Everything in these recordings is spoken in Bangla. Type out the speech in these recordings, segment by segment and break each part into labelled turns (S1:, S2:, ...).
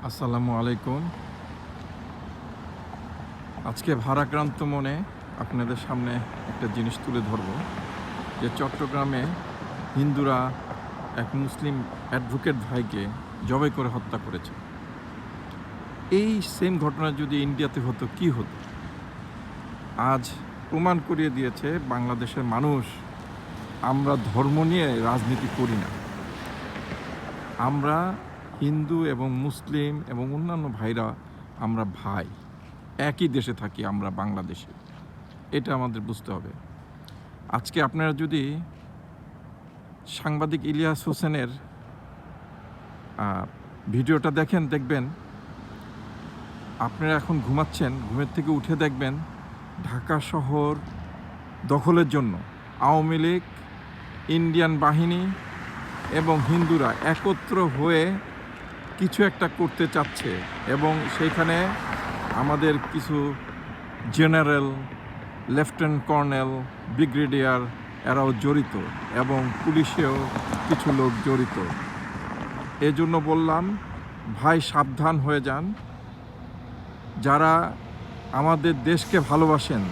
S1: আসসালামু আলাইকুম। আজকে ভারাক্রান্ত মনে আপনাদের সামনে একটা জিনিস তুলে ধরব যে চট্টগ্রামে হিন্দুরা এক মুসলিম অ্যাডভোকেট ভাইকে জবাই করে হত্যা করেছে। এই সেম ঘটনা যদি ইন্ডিয়াতে হতো কি হতো? আজ প্রমাণ করিয়ে দিয়েছে বাংলাদেশের মানুষ আমরা ধর্ম নিয়ে রাজনীতি করি না। আমরা হিন্দু এবং মুসলিম এবং অন্যান্য ভাইরা আমরা ভাই, একই দেশে থাকি আমরা বাংলাদেশে, এটা আমাদের বুঝতে হবে। আজকে আপনারা যদি সাংবাদিক ইলিয়াস হোসেনের ভিডিওটা দেখবেন আপনারা এখন ঘুমাচ্ছেন, ঘুমের থেকে উঠে দেখবেন ঢাকা শহর দখলের জন্য আওয়ামী লীগ, ইন্ডিয়ান বাহিনী এবং হিন্দুরা একত্র হয়ে কিছু একটা করতে চাচ্ছে এবং সেইখানে আমাদের কিছু জেনারেল, লেফটেন্যান্ট কর্নেল, ব্রিগেডিয়ার এরাও জড়িত এবং পুলিশেও কিছু লোক জড়িত। এজন্য বললাম ভাই সাবধান হয়ে যান। যারা আমাদের দেশকে ভালোবাসেন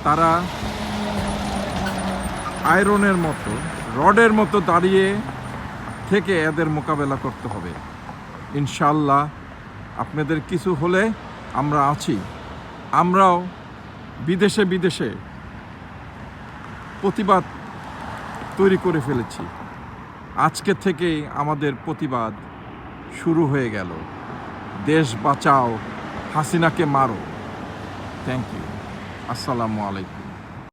S1: তারা আয়রনের মতো, রডের মতো দাঁড়িয়ে থেকে এদের মোকাবেলা করতে হবে। ইনশাআল্লাহ আপনাদের কিছু হলে আমরা আছি। আমরাও বিদেশে প্রতিবাদ তৈরি করে ফেলেছি। আজকে থেকেই আমাদের প্রতিবাদ শুরু হয়ে গেল। দেশ বাঁচাও, হাসিনাকে মারো। Thank you. আসসালামু আলাইকুম।